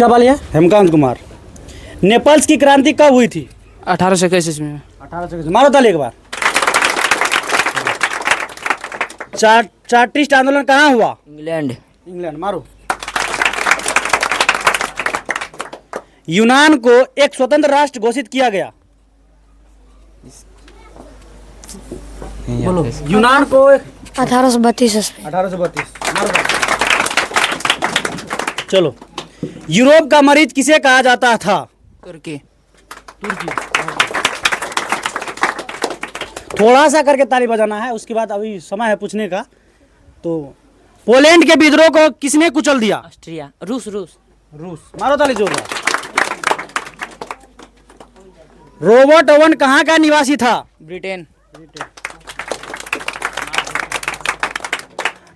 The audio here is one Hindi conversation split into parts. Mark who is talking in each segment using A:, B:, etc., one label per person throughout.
A: क्या वाली है? हेमकांत कुमार। नेपाल्स की क्रांति कब हुई थी?
B: 1821 ईस्वी में।
A: 1821। मारो ताली एक बार। चार्टिस्ट आंदोलन कहाँ हुआ?
B: इंग्लैंड।
A: इंग्लैंड। मारो। यूनान को एक स्वतंत्र राष्ट्र घोषित किया गया। बोलो। यूनान को
C: 1832
A: 1832। चलो। यूरोप का मरीज किसे कहा जाता था?
B: तुर्की।
A: तुर्की। थोड़ा सा करके ताली बजाना है, उसके बाद अभी समय है पूछने का। तो पोलैंड के विद्रोह को किसने कुचल दिया?
B: ऑस्ट्रिया। रूस।
A: रूस। मारो ताली जोरदार। रॉबर्ट ओवन कहाँ का निवासी था?
B: ब्रिटेन।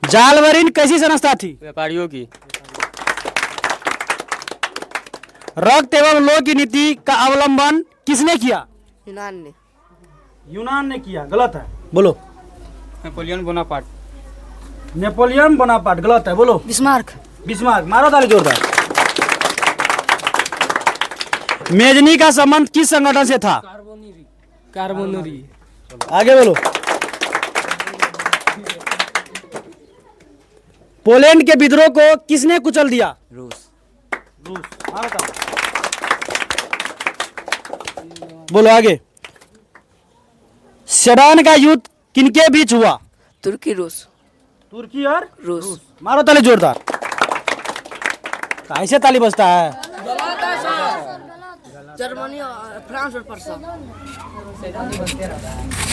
A: जालवरीन कैसी संस्था थी?
B: व्यापारियों की।
A: रक्त एवं लोह की नीति का अवलंबन किसने किया? यूनान ने किया। गलत है। बोलो।
B: Napoleon Bonaparte.
A: Napoleon Bonaparte. गलत है। बोलो।
C: बिस्मार्क।
A: बिस्मार्क। मारो ताली जोरदार। मेजनी का संबंध किस संगठन से था?
B: कार्बोनरी।
A: आगे बोलो। पोलैंड के विद्रोह को किसने कुचल दिया?
B: रूस।
A: मारो ताली। बोलो आगे। सेडान का युद्ध किनके बीच हुआ?
B: तुर्की रूस।
A: तुर्की और
B: रूस।
A: मारो ताली जोरदार। कैसे ताली बजता है?
C: जर्मनी और फ्रांस और पर्सा।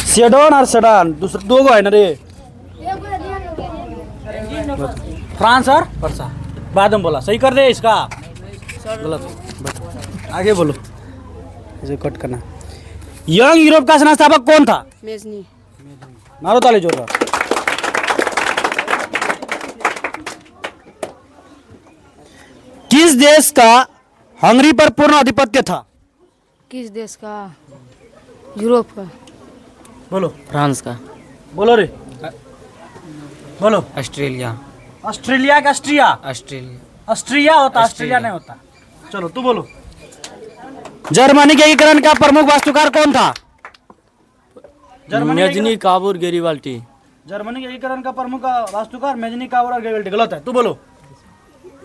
A: सेडोन और सेडान दो गो है ना रे। फ्रांस और पर्सा। बाद में बोला। सही कर दे इसका। गलत। आगे बोलो। इसे कट करना। यंग यूरोप का संस्थापक कौन था?
C: मेजनी।
A: मारो ताली जोरदार। किस देश का हंगरी पर पूर्ण आधिपत्य था?
C: किस देश का? यूरोप का।
A: बोलो।
B: फ्रांस का।
A: बोलो रे। बोलो।
B: ऑस्ट्रेलिया।
A: ऑस्ट्रेलिया का ऑस्ट्रिया।
B: ऑस्ट्रेलिया।
A: ऑस्ट्रिया होता, ऑस्ट्रेलिया नहीं होता। चलो तू बोलो। जर्मनी के एकीकरण का प्रमुख वास्तुकार कौन था?
B: मेजनी काबूर गेरिबाल्टी।
A: जर्मनी के एकीकरण का प्रमुख वास्तुकार मेजनी काबूर और गेरिबाल्टी। गलत है। तू बोलो।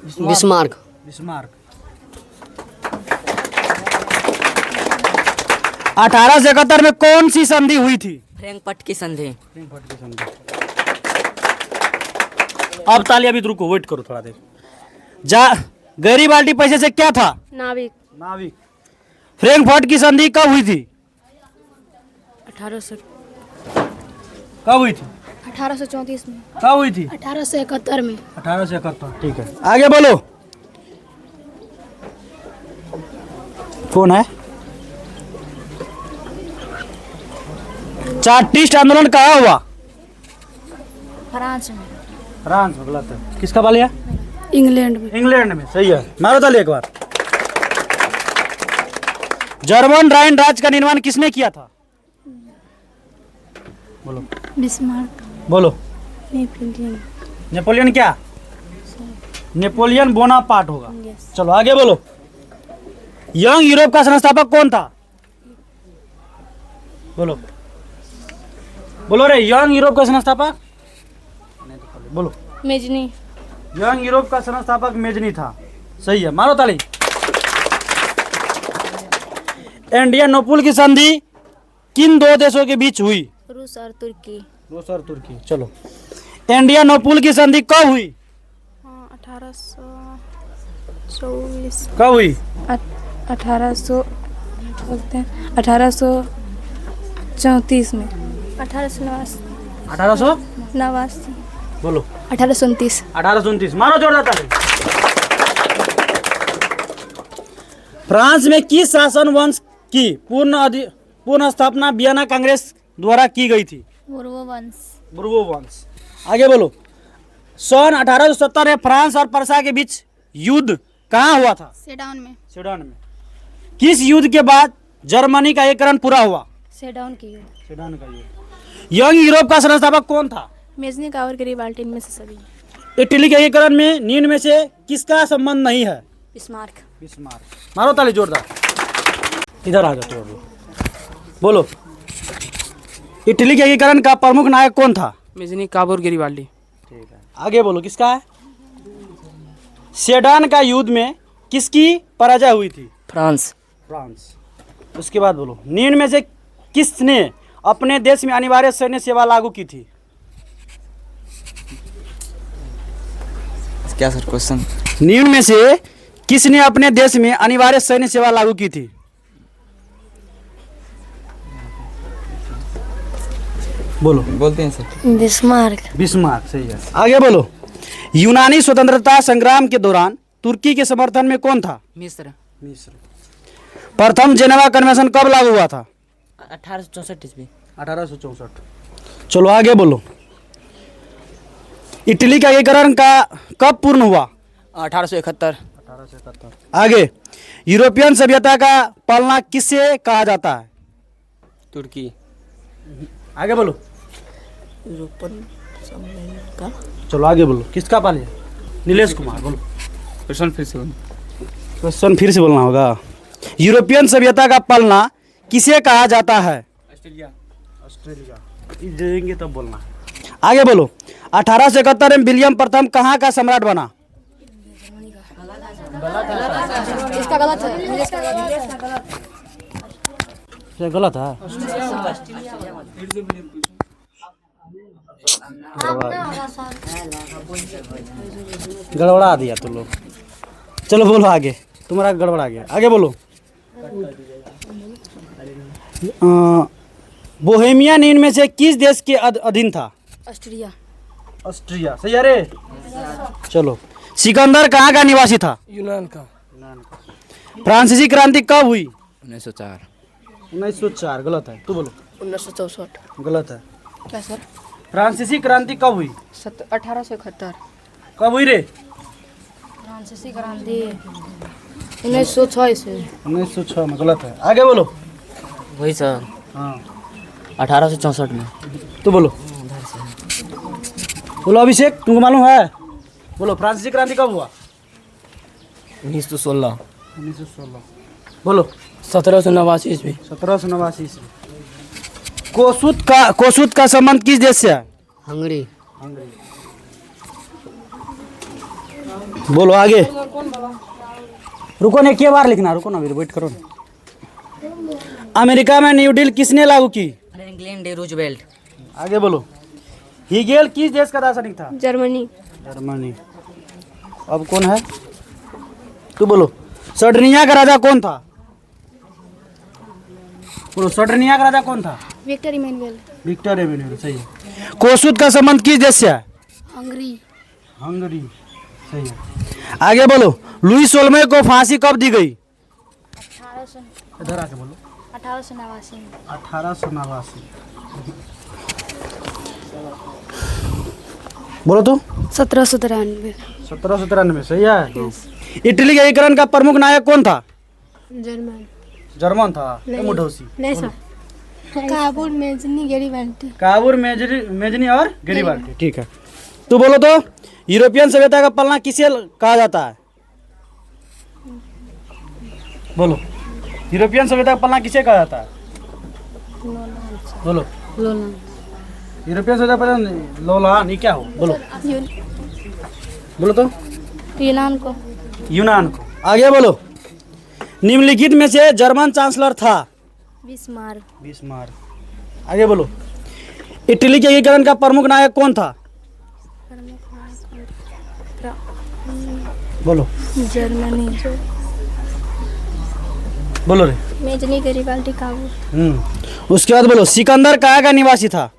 C: बिस्मार्क।
A: बिस्मार्क। 1871 में कौन सी संधि हुई थी?
B: फ्रैंकफर्ट की संधि।
A: अब ताली अभी रुको, वेट करो थोड़ा देर। गेरिबाल्टी पैसे से क्या था?
C: नाविक।
A: फ्रैंकफर्ट की संधि कब हुई थी?
C: 1834 में।
A: कब हुई थी?
C: 1871 में।
A: 1871। ठीक है। आगे बोलो। कौन है? चार्टिस्ट आंदोलन कहाँ हुआ?
C: फ्रांस में।
A: फ्रांस में। गलत है। किसका वाली है?
C: इंग्लैंड में।
A: इंग्लैंड में। सही है। मारो ताली एक बार। जर्मन राइन राज्य का निर्माण किसने किया था? बोलो।
C: बिस्मार्क।
A: बोलो।
C: नेपोलियन।
A: नेपोलियन क्या? नेपोलियन बोनापार्ट होगा।
C: यस।
A: चलो आगे बोलो। यंग यूरोप का संस्थापक कौन था? बोलो। बोलो रे। यंग यूरोप का संस्थापक? बोलो।
C: मेजनी।
A: यंग यूरोप का संस्थापक मेजनी था। सही है। मारो ताली। इंडियन नोपुल की संधि किन दो देशों के बीच हुई?
C: रूस और तुर्की।
A: रूस और तुर्की। चलो। इंडियन नोपुल की संधि कब हुई?
C: 1824।
A: कब हुई?
C: 1834 में। 1889।
A: बोलो।
C: 1829।
A: 1829। मारो जोरदार ताली। फ्रांस में किस शासन वंश की पूर्ण स्थापना वियना कांग्रेस द्वारा की गई थी? बुर्बो वंश। आगे बोलो। सन 1870 में फ्रांस और पर्सा के बीच युद्ध कहाँ हुआ था?
C: सेडान में।
A: किस युद्ध के बाद जर्मनी का एकीकरण पूरा हुआ?
C: सेडान की युद्ध।
A: यंग यूरोप का संस्थापक कौन था?
C: मेजनी काबूर गेरिबाल्टी में से सभी।
A: इटली के एकीकरण में निम्न में से किसका संबंध नहीं है?
C: Bismarck
A: Bismarck. मारो ताली जोरदार। इधर आ जाओ तो बोलो, इटली के एकीकरण का प्रमुख नायक कौन था?
D: Mazzini Cavour Garibaldi.
A: ठीक है, आगे बोलो किसका है? सेडान का युद्ध में किसकी पराजय हुई थी?
B: फ्रांस।
A: फ्रांस। उसके बाद बोलो, निम्न में से किसने अपने देश में अनिवार्य सैन्य सेवा लागू की थी?
B: क्या सर क्वेश्चन?
A: निम्न में से किसने अपने देश में अनिवार्य सैन्य सेवा लागू की थी? बोलो।
B: बोलते हैं सर।
C: बिस्मार्क
A: बिस्मार्क, सही है। आगे बोलो, यूनानी स्वतंत्रता संग्राम के दौरान तुर्की के समर्थन में कौन था?
B: मिस्र।
A: प्रथम जेनेवा कन्वेंशन कब लागू हुआ था?
B: 1864 ईस्वी।
A: 1864। चलो आगे बोलो, इटली का एकीकरण का कब पूर्ण हुआ?
B: 1871।
A: आगे, यूरोपियन सभ्यता का पालना किससे कहा जाता है?
B: तुर्की।
A: आगे बोलो। चलो आगे बोलो, किसका पाले? नीलेश कुमार। बोलो।
B: क्वेश्चन फिर से बोलो।
A: क्वेश्चन फिर से बोलना होगा। यूरोपियन सभ्यता का पालना किसे कहा जाता है? ऑस्ट्रेलिया। देंगे तब बोलना। आगे बोलो, 1871 में विलियम प्रथम कहाँ का सम्राट बना?
C: इसका गलत है।
A: क्या गलत है? गड़बड़ा दिया तुम लोग। चलो बोलो आगे, तुम्हारा गड़बड़ा गया। आगे बोलो, बोहेमिया निम्न में से किस देश के अधीन था?
C: ऑस्ट्रिया।
A: ऑस्ट्रिया, सही है रे। चलो, सिकंदर कहाँ का निवासी था?
D: यूनान का।
A: फ्रांसीसी क्रांति कब हुई?
B: 1904।
A: 1904। गलत है, तू बोलो।
C: 1964।
A: गलत है।
C: क्या सर?
A: फ्रांसीसी क्रांति कब हुई?
C: 1871।
A: कब हुई रे?
C: फ्रांसीसी क्रांति 1906 ईस्वी।
A: 1906 में। गलत है, आगे बोलो।
B: वही सर,
A: हाँ
B: 1864 में।
A: तू बोलो। बोलो अभिषेक, तुमको मालूम है? बोलो, फ्रांसीसी क्रांति कब हुआ?
B: 1916।
A: 1916। बोलो।
D: 1789 ईस्वी।
A: 1789 ईस्वी। कोसुत का संबंध किस देश से है?
B: हंगरी।
A: बोलो आगे। रुको ना, एक बार लिखना। रुको ना, वेट करो ना। अमेरिका में न्यू डील किसने लागू की?
B: Franklin D Roosevelt.
A: आगे बोलो, हीगेल किस देश का दार्शनिक था?
C: जर्मनी।
A: जर्मनी। अब कौन है? तू बोलो। सर्डिनिया का राजा कौन था? बोलो, सर्डिनिया का राजा कौन था?
C: Victor Emmanuel.
A: विक्टर एमेनुएल, सही है। कोसुत का संबंध किस देश से है?
C: हंगरी।
A: हंगरी, सही है। आगे बोलो, लुई 16वें को फांसी कब दी गई?
C: 1889।
A: इधर आके बोलो।
C: 1889।
A: 1889। बोलो तो।
C: 1793।
A: 1793, सही है। इटली के एकीकरण का प्रमुख नायक कौन था?
C: जर्मन।
A: जर्मन था। मुढौसी।
C: नहीं sir. Kabul Mazzini Garibaldi.
A: Kabul Mazzini और गेरिबाल्डी। ठीक है, तू बोलो तो, यूरोपियन सभ्यता का पालना किसे कहा जाता है? बोलो, यूरोपियन सभ्यता का पालना किसे कहा जाता है? बोलो। यूरोपियन सभ्यता का पालना लोलान, ये क्या हो? बोलो। बोलो तो।
C: यूनान को।
A: यूनान को। आगे बोलो, निम्नलिखित में से जर्मन चांसलर था?
C: बिस्मार्क।
A: बिस्मार्क। आगे बोलो, इटली के एकीकरण का प्रमुख नायक कौन था? बोलो।
C: जर्मनी।
A: बोलो रे।
C: Mazzini Garibaldi Kabul.
A: उसके बाद बोलो, सिकंदर कहाँ का निवासी था?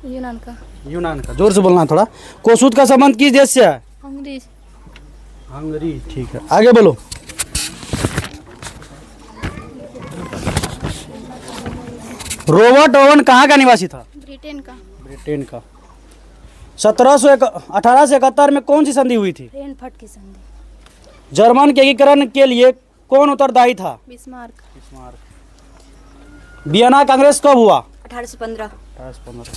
C: यूनान का।
A: यूनान का। जोर से बोलना थोड़ा। कोसुत का संबंध किस देश से है?
C: हंगरी।
A: हंगरी, ठीक है। आगे बोलो, रॉबर्ट ओवन कहाँ का निवासी था?
C: ब्रिटेन का।
A: ब्रिटेन का। 1871 में कौन सी संधि हुई थी?
C: फ्रैंकफर्ट की संधि।
A: जर्मन के एकीकरण के लिए कौन उत्तरदायी था?
C: बिस्मार्क।
A: वियना कांग्रेस कब हुआ?
C: 1815।
A: 1815।